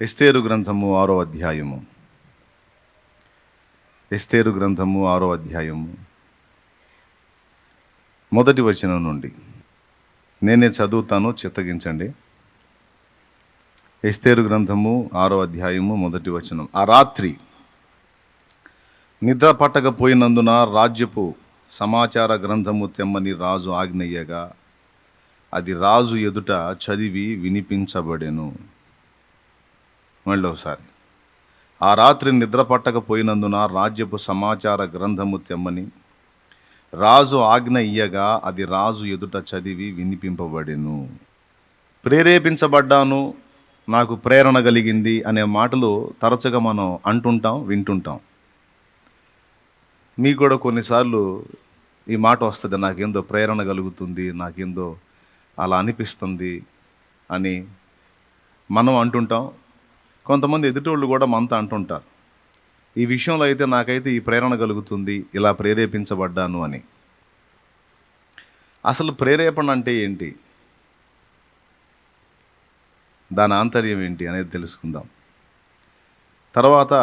ఎస్తేరు గ్రంథము 6వ అధ్యాయము. ఎస్తేరు గ్రంథము 6వ అధ్యాయము మొదటి వచనం నుండి నేనే చదువుతాను, చిత్తగించండి. ఎస్తేరు గ్రంథము 6వ అధ్యాయము మొదటి వచనం. ఆ రాత్రి నిద్ర పట్టకపోయినందున రాజ్యపు సమాచార గ్రంథము తెమ్మని రాజు ఆజ్ఞయ్యగా అది రాజు ఎదుట చదివి వినిపించబడెను. మళ్ళీ ఒకసారి. ఆ రాత్రి నిద్ర పట్టకపోయినందున రాజ్యపు సమాచార గ్రంథము తెమ్మని రాజు ఆజ్ఞ ఇయ్యగా అది రాజు ఎదుట చదివి వినిపింపబడెను. ప్రేరేపించబడ్డాను, నాకు ప్రేరణ కలిగింది అనే మాటలు తరచుగా మనం అంటుంటాం, వింటుంటాం. మీకు కూడా కొన్నిసార్లు ఈ మాట వస్తుంది, నాకేందో ప్రేరణ కలుగుతుంది, నాకేందో అలా అనిపిస్తుంది అని మనం అంటుంటాం. కొంతమంది ఎదుటోళ్ళు కూడా మనతో అంటుంటారు, ఈ విషయంలో అయితే నాకైతే ఈ ప్రేరణ కలుగుతుంది, ఇలా ప్రేరేపించబడ్డాను అని. అసలు ప్రేరేపణ అంటే ఏంటి, దాని ఆంతర్యం ఏంటి అనేది తెలుసుకుందాం. తర్వాత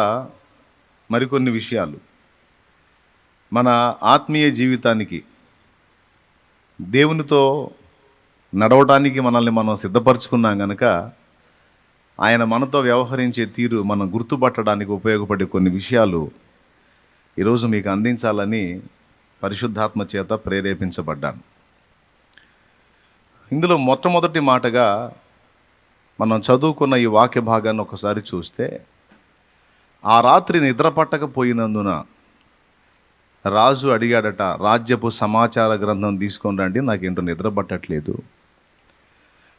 మరికొన్ని విషయాలు మన ఆత్మీయ జీవితానికి, దేవునితో నడవటానికి మనల్ని మనం సిద్ధపరచుకున్నాం కనుక ఆయన మనతో వ్యవహరించే తీరు మనం గుర్తుపట్టడానికి ఉపయోగపడే కొన్ని విషయాలు ఈరోజు మీకు అందించాలని పరిశుద్ధాత్మ చేత ప్రేరేపించబడ్డాను. ఇందులో మొట్టమొదటి మాటగా మనం చదువుకున్న ఈ వాక్య భాగాన్ని ఒకసారి చూస్తే, ఆ రాత్రి నిద్ర పట్టకపోయినందున రాజు అడిగాడట, రాజ్యపు సమాచార గ్రంథం తీసుకొని రండి, నాకేంటో నిద్ర పట్టట్లేదు,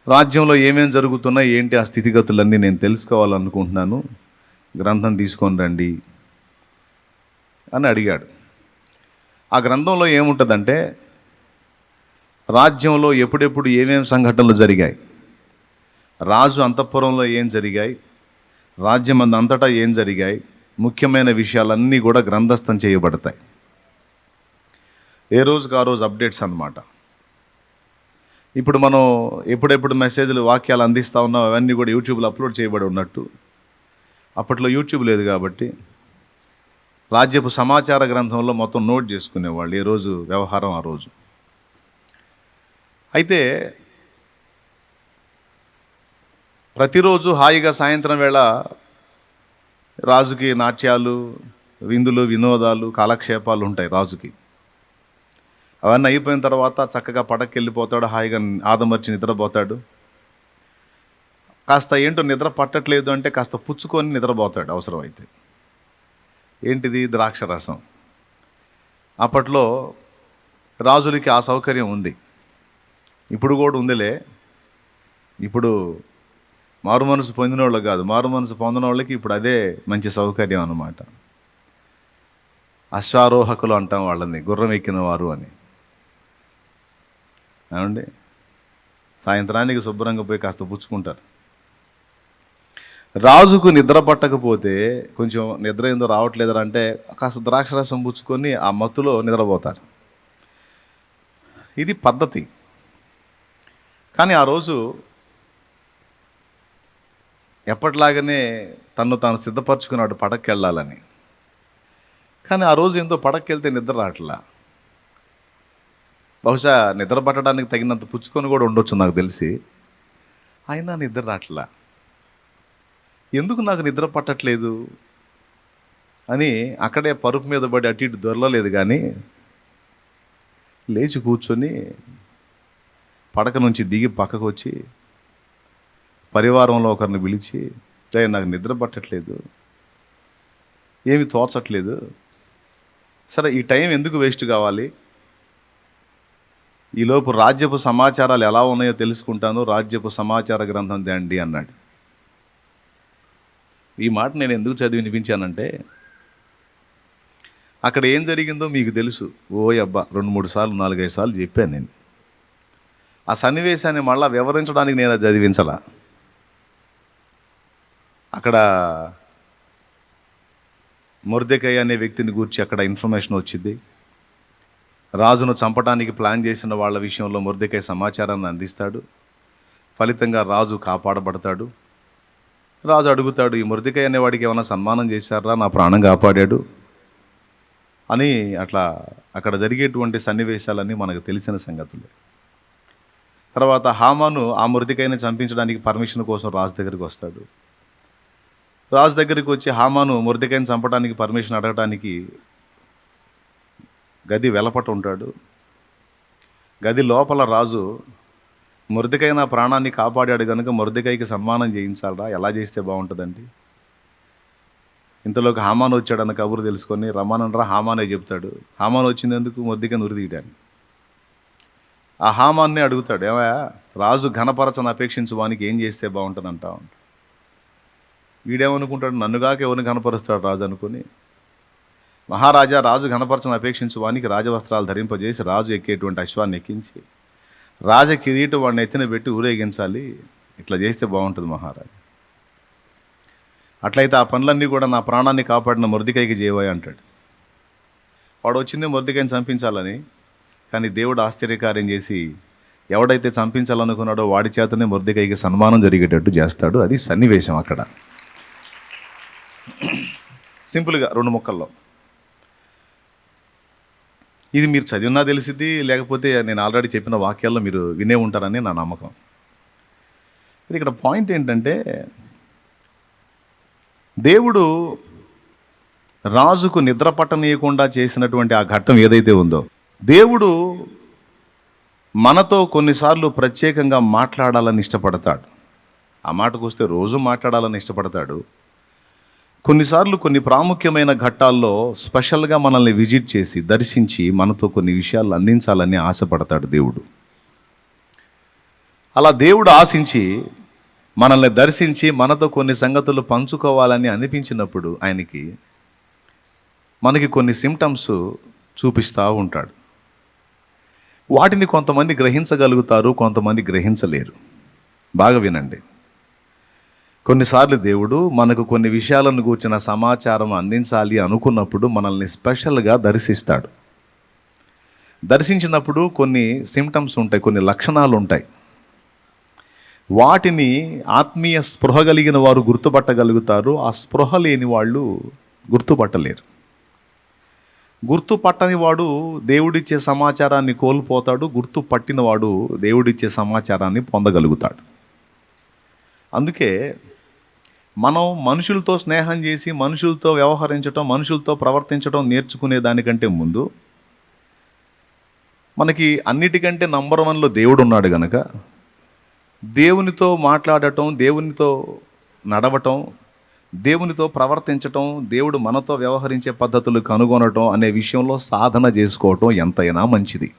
రాజ్యంలో ఏమేం జరుగుతున్నాయి ఏంటి ఆ స్థితిగతులన్నీ నేను తెలుసుకోవాలనుకుంటున్నాను, గ్రంథం తీసుకొని రండి అని అడిగాడు. ఆ గ్రంథంలో ఏముంటుందంటే, రాజ్యంలో ఎప్పుడెప్పుడు ఏమేం సంఘటనలు జరిగాయి, రాజు అంతఃపురంలో ఏం జరిగాయి, రాజ్యం అంతటా ఏం జరిగాయి, ముఖ్యమైన విషయాలన్నీ కూడా గ్రంథస్థం చేయబడతాయి. ఏ రోజుకి ఆ రోజు అప్డేట్స్ అన్నమాట. ఇప్పుడు మనం ఎప్పుడెప్పుడు మెసేజ్లు, వాక్యాలు అందిస్తూ ఉన్నాం, అవన్నీ కూడా యూట్యూబ్లో అప్లోడ్ చేయబడి ఉన్నట్టు, అప్పట్లో యూట్యూబ్ లేదు కాబట్టి రాజ్యపు సమాచార గ్రంథంలో మొత్తం నోట్ చేసుకునేవాళ్ళు, ఏ రోజు వ్యవహారం ఆ రోజు. అయితే ప్రతిరోజు హాయిగా సాయంత్రం వేళ రాజుకి నాట్యాలు, విందులు, వినోదాలు, కాలక్షేపాలు ఉంటాయి రాజుకి. అవన్నీ అయిపోయిన తర్వాత చక్కగా పడకి వెళ్ళిపోతాడు, హాయిగా ఆదమర్చి నిద్రపోతాడు. కాస్త ఏంటో నిద్ర పట్టట్లేదు అంటే కాస్త పుచ్చుకొని నిద్రపోతాడు అవసరమైతే. ఏంటిది? ద్రాక్షరసం. అప్పట్లో రాజులకి ఆ సౌకర్యం ఉంది, ఇప్పుడు కూడా ఉందిలే. ఇప్పుడు మారు మనసు పొందిన వాళ్ళకి కాదు, మారు మనసు పొందిన వాళ్ళకి ఇప్పుడు అదే మంచి సౌకర్యం అన్నమాట. అశ్వారోహకులు అంటాం వాళ్ళని, గుర్రం ఎక్కిన వారు అని. ఏమండి, సాయంత్రానికి శుభ్రంగా పోయి కాస్త పుచ్చుకుంటారు. రాజుకు నిద్ర పట్టకపోతే, కొంచెం నిద్ర ఏందో రావట్లేదురా అంటే కాస్త ద్రాక్షరసం పుచ్చుకొని ఆ మత్తులో నిద్రపోతారు. ఇది పద్ధతి. కానీ ఆ రోజు ఎప్పటిలాగానే తను తాను సిద్ధపరచుకున్నాడు పడక్కి వెళ్ళాలని. కానీ ఆ రోజు ఏందో పడక్కి వెళ్తే నిద్ర రావట్లా. బహుశా నిద్ర పట్టడానికి తగినంత పుచ్చుకొని కూడా ఉండొచ్చు నాకు తెలిసి, అయినా నిద్ర రావట్లా. ఎందుకు నాకు నిద్ర పట్టట్లేదు అని అక్కడే పరుపు మీద పడి అటు ఇటు దొరలలేదు, కానీ లేచి కూర్చొని పడక నుంచి దిగి పక్కకు వచ్చి పరివారంలో ఒకరిని పిలిచి, నాకు నిద్ర పట్టట్లేదు, ఏమి తోచట్లేదు, సరే ఈ టైం ఎందుకు వేస్ట్ కావాలి, ఈలోపు రాజ్యపు సమాచారాలు ఎలా ఉన్నాయో తెలుసుకుంటాను, రాజ్యపు సమాచార గ్రంథం తేండి అన్నాడు. ఈ మాట నేను ఎందుకు చదివి వినిపించానంటే, అక్కడ ఏం జరిగిందో మీకు తెలుసు. అబ్బా 2-3 సార్లు 4-5 సార్లు చెప్పాను నేను. ఆ సన్నివేశాన్ని మళ్ళా వివరించడానికి నేను అది చదివించాల. అక్కడ మొర్దెకై అనే వ్యక్తిని గూర్చి అక్కడ ఇన్ఫర్మేషన్ వచ్చింది. రాజును చంపడానికి ప్లాన్ చేసిన వాళ్ళ విషయంలో మొర్దెకై సమాచారాన్ని అందిస్తాడు. ఫలితంగా రాజు కాపాడబడతాడు. రాజు అడుగుతాడు, ఈ మొర్దెకై అనేవాడికి ఏమైనా సన్మానం చేశారా, నా ప్రాణం కాపాడాడు అని. అట్లా అక్కడ జరిగేటువంటి సన్నివేశాలన్నీ మనకు తెలిసిన సంగతులే. తర్వాత హామాను ఆ మొర్దెకైని చంపించడానికి పర్మిషన్ కోసం రాజు దగ్గరికి వస్తాడు. రాజు దగ్గరికి వచ్చి హామాను మొర్దెకైని చంపడానికి పర్మిషన్ అడగడానికి గది వెలపట ఉంటాడు. గది లోపల రాజు, మొర్దెకై నా ప్రాణాన్ని కాపాడాడు కనుక మొర్దెకైకి సన్మానం చేయించాలా, ఎలా చేస్తే బాగుంటుందండి. ఇంతలోకి హామాను వచ్చాడన్న కబురు తెలుసుకొని రమ్మనరా హామానే చెప్తాడు. హామాను వచ్చినందుకు మొర్దెకైని ఉరిదీయడానికి. ఆ హామాన్నే అడుగుతాడు, ఏమయ్యా రాజు ఘనపరచని అపేక్షించు వానికి ఏం చేస్తే బాగుంటుంది అంటావు. వీడేమనుకుంటాడు, నన్నుగాక ఎవరిని ఘనపరుస్తాడు రాజు అనుకుని, మహారాజా రాజు ఘనపరచని అపేక్షించు వానికి రాజవస్త్రాలు ధరింపజేసి రాజు ఎక్కేటువంటి అశ్వాన్ని ఎక్కించి రాజ కిరీటం వాడిని ఎత్తిన పెట్టి ఊరేగించాలి, ఇట్లా చేస్తే బాగుంటుంది మహారాజు. అట్లయితే ఆ పనులన్నీ కూడా నా ప్రాణాన్ని కాపాడిన మొర్దెకైకి చేయబోయే అంటాడు. వాడు వచ్చిందే మొర్దెకైని చంపించాలని, కానీ దేవుడు ఆశ్చర్యకార్యం చేసి ఎవడైతే చంపించాలనుకున్నాడో వాడి చేతనే మొర్దెకైకి సన్మానం జరిగేటట్టు చేస్తాడు. అది సన్నివేశం అక్కడ. సింపుల్గా 2 ముక్కల్లో. ఇది మీరు చదివినా తెలిసిద్ది, లేకపోతే నేను ఆల్రెడీ చెప్పిన వాక్యాల్లో మీరు వినే ఉంటారని నా నమ్మకం. ఇది ఇక్కడ పాయింట్ ఏంటంటే, దేవుడు రాజుకు నిద్ర పట్టనీయకుండా చేసినటువంటి ఆ ఘట్టం ఏదైతే ఉందో, దేవుడు మనతో కొన్నిసార్లు ప్రత్యేకంగా మాట్లాడాలని ఇష్టపడతాడు. ఆ మాటకు వస్తే రోజు మాట్లాడాలని ఇష్టపడతాడు. కొన్నిసార్లు కొన్ని ప్రాముఖ్యమైన ఘట్టాల్లో స్పెషల్గా మనల్ని విజిట్ చేసి దర్శించి మనతో కొన్ని విషయాలు అందించాలని ఆశపడతాడు దేవుడు. అలా దేవుడు ఆశించి మనల్ని దర్శించి మనతో కొన్ని సంగతులు పంచుకోవాలని అనిపించినప్పుడు ఆయనకి మనకి కొన్ని సిమ్టమ్స్ చూపిస్తూ ఉంటాడు. వాటిని కొంతమంది గ్రహించగలుగుతారు, కొంతమంది గ్రహించలేరు. బాగా వినండి. కొన్నిసార్లు దేవుడు మనకు కొన్ని విషయాలను గూర్చిన సమాచారం అందించాలి అనుకున్నప్పుడు మనల్ని స్పెషల్గా దర్శిస్తాడు. దర్శించినప్పుడు కొన్ని సిమ్టమ్స్ ఉంటాయి, కొన్ని లక్షణాలు ఉంటాయి. వాటిని ఆత్మీయ స్పృహ కలిగిన వారు గుర్తుపట్టగలుగుతారు, ఆ స్పృహ లేని వాళ్ళు గుర్తుపట్టలేరు. గుర్తుపట్టని వాడు దేవుడిచ్చే సమాచారాన్ని కోల్పోతాడు, గుర్తుపట్టినవాడు దేవుడిచ్చే సమాచారాన్ని పొందగలుగుతాడు. అందుకే మనం మనుషులతో స్నేహం చేసి మనుషులతో వ్యవహరించటం, మనుషులతో ప్రవర్తించడం నేర్చుకునే దానికంటే ముందు మనకి అన్నిటికంటే నంబర్ 1లో దేవుడు ఉన్నాడు కనుక దేవునితో మాట్లాడటం, దేవునితో నడవటం, దేవునితో ప్రవర్తించటం, దేవుడు మనతో వ్యవహరించే పద్ధతులు కనుగొనటం అనే విషయంలో సాధన చేసుకోవటం ఎంతైనా మంచిది.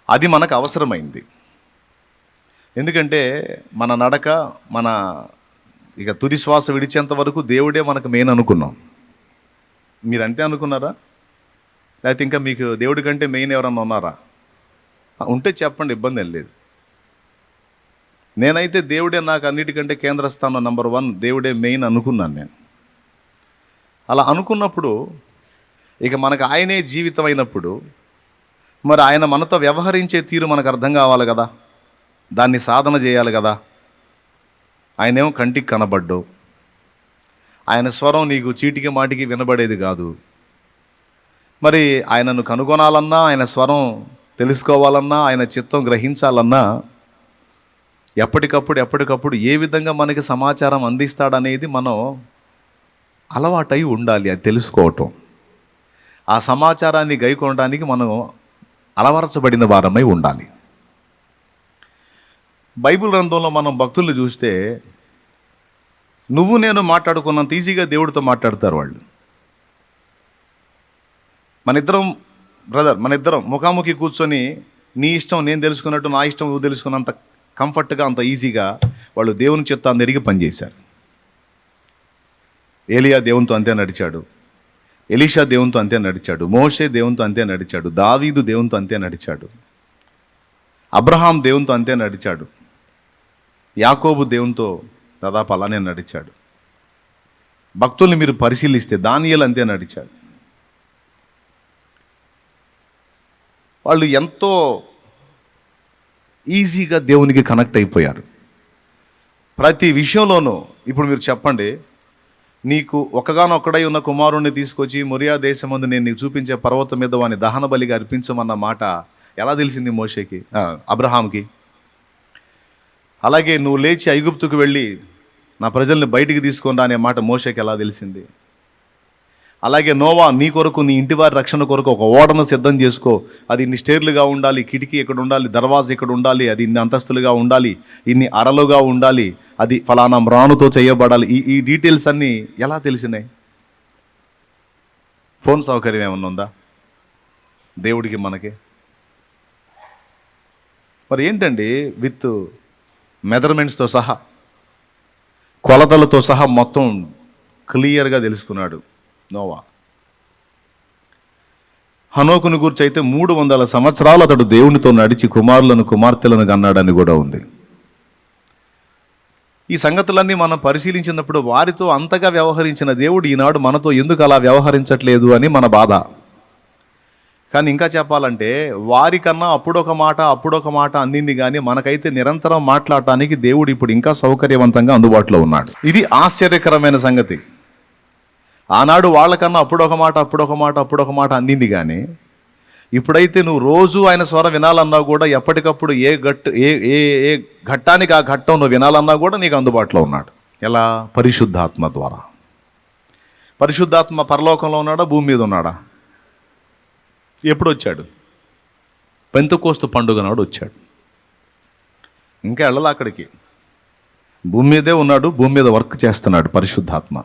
అది మనకు అవసరమైంది. ఎందుకంటే మన నడక, మన ఇక తుది శ్వాస విడిచేంత వరకు దేవుడే మనకు మెయిన్ అనుకున్నాం. మీరు అంతే అనుకున్నారా? లేకపోతే ఇంకా మీకు దేవుడి కంటే మెయిన్ ఎవరన్నా ఉన్నారా? ఉంటే చెప్పండి, ఇబ్బంది ఏం లేదు. నేనైతే దేవుడే నాకు అన్నిటికంటే కేంద్ర స్థానం, నంబర్ 1 దేవుడే మెయిన్ అనుకున్నాను నేను. అలా అనుకున్నప్పుడు ఇక మనకు ఆయనే జీవితం అయినప్పుడు మరి ఆయన మనతో వ్యవహరించే తీరు మనకు అర్థం కావాలి కదా, దాన్ని సాధన చేయాలి కదా. ఆయనేమో కంటికి కనబడ్డు, ఆయన స్వరం నీకు చీటికి మాటికి వినబడేది కాదు. మరి ఆయనను కనుగొనాలన్నా, ఆయన స్వరం తెలుసుకోవాలన్నా, ఆయన చిత్తం గ్రహించాలన్నా ఎప్పటికప్పుడు ఏ విధంగా మనకి సమాచారం అందిస్తాడనేది మనం అలవాటై ఉండాలి, అది తెలుసుకోవటం. ఆ సమాచారాన్ని గైకొనడానికి మనం అలవరచబడిన వారమై ఉండాలి. బైబిల్ గ్రంథంలో మనం భక్తులు చూస్తే నువ్వు నేను మాట్లాడుకున్నంత ఈజీగా దేవుడితో మాట్లాడతారు వాళ్ళు. మన ఇద్దరం ముఖాముఖి కూర్చొని నీ ఇష్టం నేను తెలుసుకున్నట్టు, నా ఇష్టం నువ్వు తెలుసుకున్నంత కంఫర్ట్గా, అంత ఈజీగా వాళ్ళు దేవుని చిత్తాన్ని ఎరిగి పనిచేశారు. ఏలియా దేవునితో అంతే నడిచాడు, ఎలీషా దేవునితో అంతే నడిచాడు, మోషే దేవునితో అంతే నడిచాడు, దావీదు దేవునితో అంతే నడిచాడు, అబ్రహాం దేవునితో అంతే నడిచాడు, యాకోబు దేవునితో దాదాపు అలానే నడిచాడు. భక్తుల్ని మీరు పరిశీలిస్తే దానియేలు అంతే నడిచాడు. వాళ్ళు ఎంతో ఈజీగా దేవునికి కనెక్ట్ అయిపోయారు. ప్రతి విషయంలోనూ. ఇప్పుడు మీరు చెప్పండి, నీకు ఒక్కగానొక్కడై ఉన్న కుమారుణ్ణి తీసుకొచ్చి మొరియా దేశమందు నేను నీకు చూపించే పర్వతం మీద వాని దహన బలిగా అర్పించమన్న మాట ఎలా తెలిసింది మోషేకి, అబ్రహాంకి? అలాగే నువ్వు లేచి ఐగుప్తుకు వెళ్ళి నా ప్రజల్ని బయటికి తీసుకొని రా అనే మాట మోషేకి ఎలా తెలిసింది? అలాగే నోవా, నీ కొరకు నీ ఇంటి వారి రక్షణ కొరకు ఒక ఓడను సిద్ధం చేసుకో, అది ఇన్ని స్టేర్లుగా ఉండాలి, కిటికీ ఇక్కడ ఉండాలి, దర్వాజా ఇక్కడ ఉండాలి, అది ఇన్ని అంతస్తులుగా ఉండాలి, ఇన్ని అరలుగా ఉండాలి, అది ఫలానా మ్రానుతో చేయబడాలి. ఈ డీటెయిల్స్ అన్నీ ఎలా తెలిసినాయి? ఫోన్ సౌకర్యం ఏమన్నా ఉందా దేవుడికి మనకి? మరి ఏంటండి, విత్ మెజర్మెంట్స్తో సహా, కొలతలతో సహా మొత్తం క్లియర్గా తెలుసుకున్నాడు నోవా. హనోకుని గురించి అయితే 300 సంవత్సరాలు అతడు దేవునితో నడిచి కుమారులను కుమార్తెలను కన్నాడని కూడా ఉంది. ఈ సంగతులన్నీ మనం పరిశీలించినప్పుడు వారితో అంతగా వ్యవహరించిన దేవుడు ఈనాడు మనతో ఎందుకు అలా వ్యవహరించట్లేదు అని మన బాధ. కానీ ఇంకా చెప్పాలంటే వారికన్నా అప్పుడొక మాట అందింది, కానీ మనకైతే నిరంతరం మాట్లాడటానికి దేవుడు ఇప్పుడు ఇంకా సౌకర్యవంతంగా అందుబాటులో ఉన్నాడు. ఇది ఆశ్చర్యకరమైన సంగతి. ఆనాడు వాళ్ళకన్నా అప్పుడొక మాట అందింది, కానీ ఇప్పుడైతే నువ్వు రోజు ఆయన స్వరం వినాలన్నా కూడా ఎప్పటికప్పుడు ఏ ఘట్టానికి ఆ ఘట్టం నువ్వు వినాలన్నా కూడా నీకు అందుబాటులో ఉన్నాడు. ఎలా? పరిశుద్ధాత్మ ద్వారా. పరిశుద్ధాత్మ పరలోకంలో ఉన్నాడా, భూమి మీద ఉన్నాడా? ఎప్పుడు వచ్చాడు? పెంతెకోస్తు పండుగ నాడు వచ్చాడు. ఇంకా వెళ్ళాలి అక్కడికి. భూమి మీదే ఉన్నాడు, భూమి మీద వర్క్ చేస్తున్నాడు పరిశుద్ధాత్మ.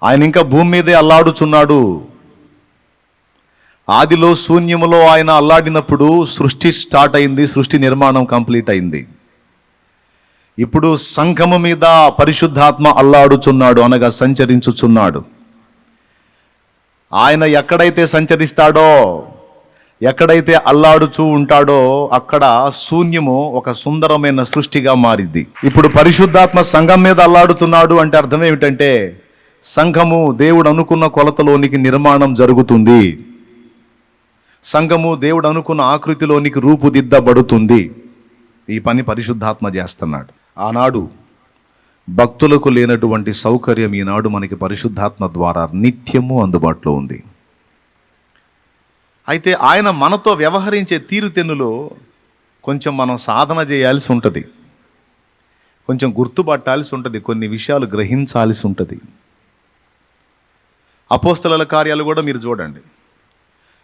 ఆయన ఇంకా భూమి మీదే అల్లాడుచున్నాడు. ఆదిలో శూన్యములో ఆయన అల్లాడినప్పుడు సృష్టి స్టార్ట్ అయింది, సృష్టి నిర్మాణం కంప్లీట్ అయింది. ఇప్పుడు సంఘము మీద పరిశుద్ధాత్మ అల్లాడుచున్నాడు, అనగా సంచరించుచున్నాడు. ఆయన ఎక్కడైతే సంచరిస్తాడో, ఎక్కడైతే అల్లాడుచూ ఉంటాడో అక్కడ శూన్యము ఒక సుందరమైన సృష్టిగా మారింది. ఇప్పుడు పరిశుద్ధాత్మ సంఘం మీద అల్లాడుతున్నాడు అంటే అర్థం ఏమిటంటే, సంఘము దేవుడు అనుకున్న కొలతలోనికి నిర్మాణం జరుగుతుంది. సంఘము దేవుడు అనుకున్న ఆకృతిలోనికి రూపుదిద్దబడుతుంది. ఈ పని పరిశుద్ధాత్మ చేస్తున్నాడు. ఆనాడు భక్తులకు లేనటువంటి సౌకర్యం ఈనాడు మనకి పరిశుద్ధాత్మ ద్వారా నిత్యము అందుబాటులో ఉంది. అయితే ఆయన మనతో వ్యవహరించే తీరుతెన్నులో కొంచెం మనం సాధన చేయాల్సి ఉంటుంది, కొంచెం గుర్తుపట్టాల్సి ఉంటుంది, కొన్ని విషయాలు గ్రహించాల్సి ఉంటుంది. అపోస్తలుల కార్యాలు కూడా మీరు చూడండి.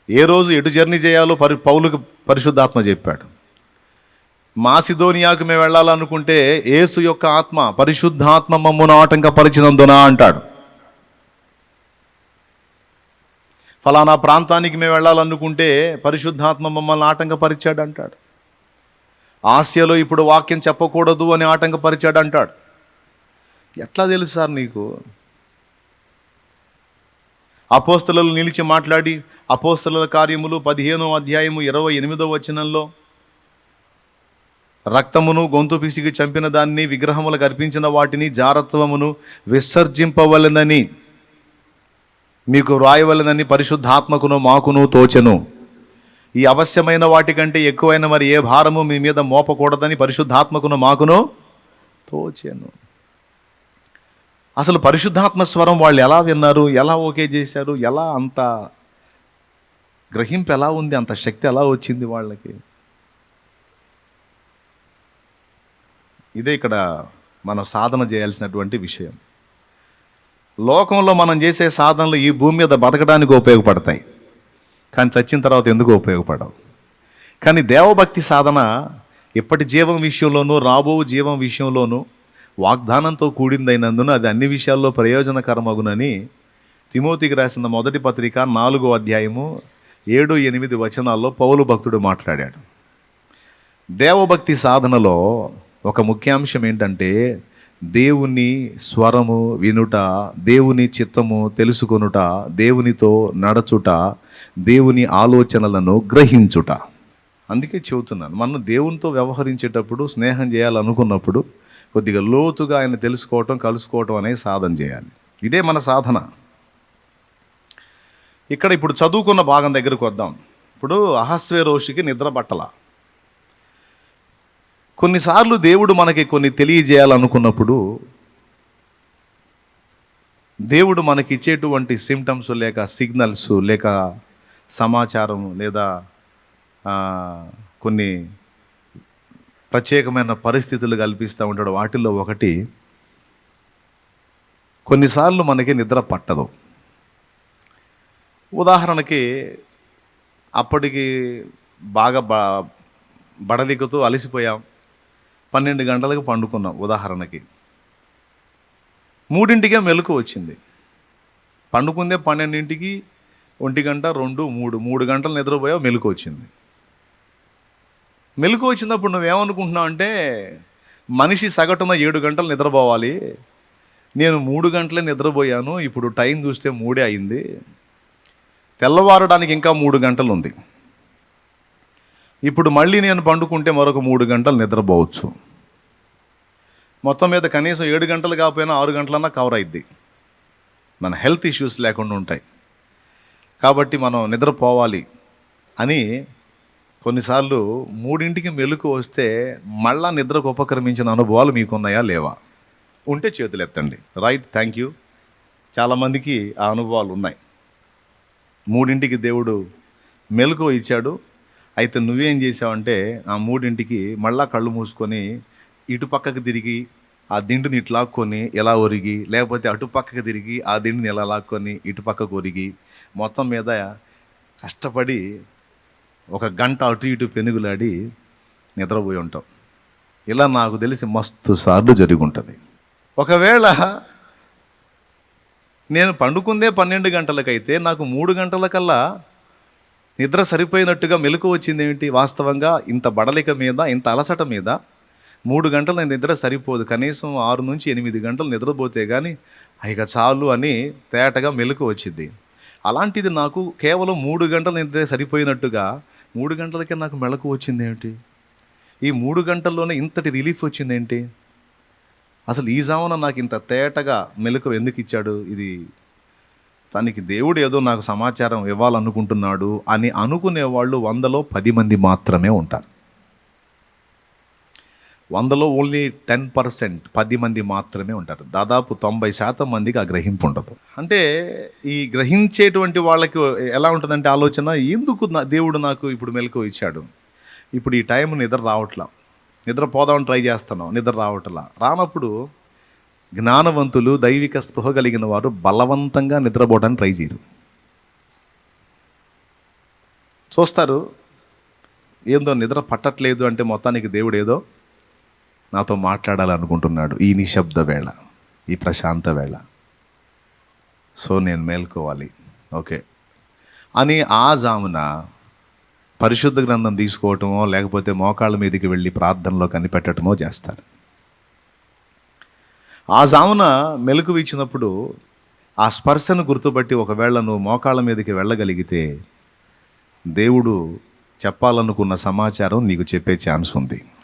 ఏ రోజు ఎటు జర్నీ చేయాలో పౌలుకు పరిశుద్ధాత్మ చెప్పాడు. మాసిదోనియాకు మేము వెళ్ళాలనుకుంటే యేసు యొక్క ఆత్మ, పరిశుద్ధాత్మ మమ్మును ఆటంకపరిచినందున అంటాడు. ఫలానా ప్రాంతానికి మేము వెళ్ళాలనుకుంటే పరిశుద్ధాత్మ మమ్మల్ని ఆటంకపరిచాడు అంటాడు. ఆసియాలో ఇప్పుడు వాక్యం చెప్పకూడదు అని ఆటంకపరిచాడు అంటాడు. ఎట్లా తెలుసు సార్ నీకు? అపోస్తలులు నిలిచి మాట్లాడి అపోస్తలుల కార్యములు 15వ అధ్యాయము 28వ వచనంలో రక్తమును గొంతు పిసికి చంపిన దాన్ని, విగ్రహములకు అర్పించిన వాటిని, జారత్వమును విసర్జింపవలెనని మీకు వ్రాయవలెనని పరిశుద్ధాత్మకును మాకును తోచెను. ఈ అవశ్యమైన వాటికంటే ఎక్కువైన మరి ఏ భారము మీ మీద మోపకూడదని పరిశుద్ధాత్మకును మాకును తోచెను. అసలు పరిశుద్ధాత్మ స్వరం వాళ్ళు ఎలా విన్నారు, ఎలా ఓకే చేశారు, ఎలా అంత గ్రహింపు ఎలా ఉంది, అంత శక్తి ఎలా వచ్చింది వాళ్ళకి? ఇదే ఇక్కడ మనం సాధన చేయాల్సినటువంటి విషయం. లోకంలో మనం చేసే సాధనలు ఈ భూమి మీద బతకడానికి ఉపయోగపడతాయి, కానీ చచ్చిన తర్వాత ఎందుకు ఉపయోగపడవు. కానీ దేవభక్తి సాధన ఇప్పటి జీవం విషయంలోనూ రాబో జీవం విషయంలోనూ వాగ్దానంతో కూడిందైనందున అది అన్ని విషయాల్లో ప్రయోజనకరమగునని తిమోతికి రాసిన మొదటి పత్రిక 4వ అధ్యాయము 7-8 వచనాల్లో పౌలు భక్తుడు మాట్లాడాడు. దేవభక్తి సాధనలో ఒక ముఖ్యాంశం ఏంటంటే దేవుని స్వరము వినుట, దేవుని చిత్తము తెలుసుకొనుట, దేవునితో నడచుట, దేవుని ఆలోచనలను గ్రహించుట. అందుకే చెబుతున్నాను, మనం దేవునితో వ్యవహరించేటప్పుడు, స్నేహం చేయాలనుకున్నప్పుడు కొద్దిగా లోతుగా ఆయన తెలుసుకోవటం, కలుసుకోవటం అనేది సాధన చేయాలి. ఇదే మన సాధన. ఇక్కడ ఇప్పుడు చదువుకున్న భాగం దగ్గరకు వద్దాం. ఇప్పుడు అహస్వేరోషికి నిద్ర పట్టల. కొన్నిసార్లు దేవుడు మనకి కొన్ని తెలియజేయాలనుకున్నప్పుడు దేవుడు మనకి ఇచ్చేటువంటి సిమ్టమ్స్ లేక సిగ్నల్స్ లేక సమాచారం లేదా ఆ, కొన్ని ప్రత్యేకమైన పరిస్థితులు కల్పిస్తూ ఉంటాడు. వాటిల్లో ఒకటి, కొన్నిసార్లు మనకి నిద్ర పట్టదు. ఉదాహరణకి అప్పటికి బాగా బడలిగుతూ అలసిపోయాం, 12 గంటలకు పండుకున్నాం ఉదాహరణకి. 3ంటికే మెలకు వచ్చింది. పండుకుందే 12ంటికి, 1 గంట 2 3 గంటలు నిద్రపోయావు, మెలకు వచ్చింది. మెలకు వచ్చినప్పుడు నువ్వేమనుకుంటున్నావు అంటే, మనిషి సగటున 7 గంటలు నిద్రపోవాలి, నేను 3 గంటలే నిద్రపోయాను, ఇప్పుడు టైం చూస్తే 3 అయింది, తెల్లవారడానికి ఇంకా 3 గంటలు ఉంది, ఇప్పుడు మళ్ళీ నేను పండుకుంటే మరొక 3 గంటలు నిద్రపోవచ్చు, మొత్తం మీద కనీసం 7 గంటలు కాకపోయినా 6 గంటలన్నా కవర్ అయింది, మన హెల్త్ ఇష్యూస్ లేకుండా ఉంటాయి. కాబట్టి మనం నిద్రపోవాలి అని కొన్నిసార్లు 3ంటికి మెలకు వస్తే మళ్ళా నిద్రకు ఉపక్రమించిన అనుభవాలు మీకున్నాయా లేవా? ఉంటే చేతులు ఎత్తండి. Right, thank you. చాలామందికి ఆ అనుభవాలు ఉన్నాయి. 3ంటికి దేవుడు మెలకు ఇచ్చాడు. అయితే నువ్వేం చేసావంటే ఆ 3ంటికి మళ్ళా కళ్ళు మూసుకొని ఇటు పక్కకు తిరిగి ఆ దిండుని ఇటు లాక్కొని ఎలా ఒరిగి, లేకపోతే అటు పక్కకు తిరిగి ఆ దిండుని ఎలా లాక్కొని ఇటు పక్కకు ఒరిగి, మొత్తం మీద కష్టపడి 1 గంట అటు ఇటు పెనుగులాడి నిద్రపోయి ఉంటాం. ఇలా నాకు తెలిసి మస్తు సార్లు జరిగి ఉంటుంది. ఒకవేళ నేను పండుకుందే 12 గంటలకైతే నాకు 3 గంటలకల్లా నిద్ర సరిపోయినట్టుగా మెలకు వచ్చింది ఏమిటి? వాస్తవంగా ఇంత బడలిక మీద, ఇంత అలసట మీద 3 గంటల నిద్ర సరిపోదు. కనీసం 6 నుంచి 8 గంటలు నిద్రపోతే కానీ ఇక చాలు అని తేటగా మెలకు వచ్చింది. అలాంటిది నాకు కేవలం 3 గంటల నిద్ర సరిపోయినట్టుగా 3 గంటలకే నాకు మెలకు వచ్చింది ఏమిటి? ఈ 3 గంటల్లోనే ఇంతటి రిలీఫ్ వచ్చిందేంటి? అసలు ఈ జామున నాకు ఇంత తేటగా మెలకు ఎందుకు ఇచ్చాడు? ఇది తనకి దేవుడు ఏదో నాకు సమాచారం ఇవ్వాలనుకుంటున్నాడు అని అనుకునేవాళ్ళు 100లో 10 మంది మాత్రమే ఉంటారు. 100లో ఓన్లీ 10%, 10 మంది మాత్రమే ఉంటారు. దాదాపు 90% మందికి ఆ గ్రహింపు ఉండదు. అంటే ఈ గ్రహించేటువంటి వాళ్ళకి ఎలా ఉంటుందంటే ఆలోచన, ఎందుకు దేవుడు నాకు ఇప్పుడు మెలకు ఇచ్చాడు, ఇప్పుడు ఈ టైం నిద్ర రావట్లా, నిద్ర పోదామని ట్రై చేస్తున్నాం, నిద్ర రావట్లా. రానప్పుడు జ్ఞానవంతులు, దైవిక స్పృహ కలిగిన వారు బలవంతంగా నిద్రపోవడానికి ట్రై చేయరు. చూస్తారు, ఏందో నిద్ర పట్టట్లేదు అంటే మొత్తానికి దేవుడు ఏదో నాతో మాట్లాడాలనుకుంటున్నాడు ఈ నిశ్శబ్ద వేళ, ఈ ప్రశాంత వేళ, సో నేను మేల్కోవాలి ఓకే అని ఆ జామున పరిశుద్ధ గ్రంథం తీసుకోవటమో లేకపోతే మోకాళ్ళ మీదకి వెళ్ళి ప్రార్థనలో కనిపెట్టడమో చేస్తారు. ఆ జామున మెలకు ఇచ్చినప్పుడు ఆ స్పర్శను గుర్తుపట్టి ఒకవేళ నువ్వు మోకాళ్ళ మీదకి వెళ్ళగలిగితే దేవుడు చెప్పాలనుకున్న సమాచారం నీకు చెప్పే ఛాన్స్ ఉంది.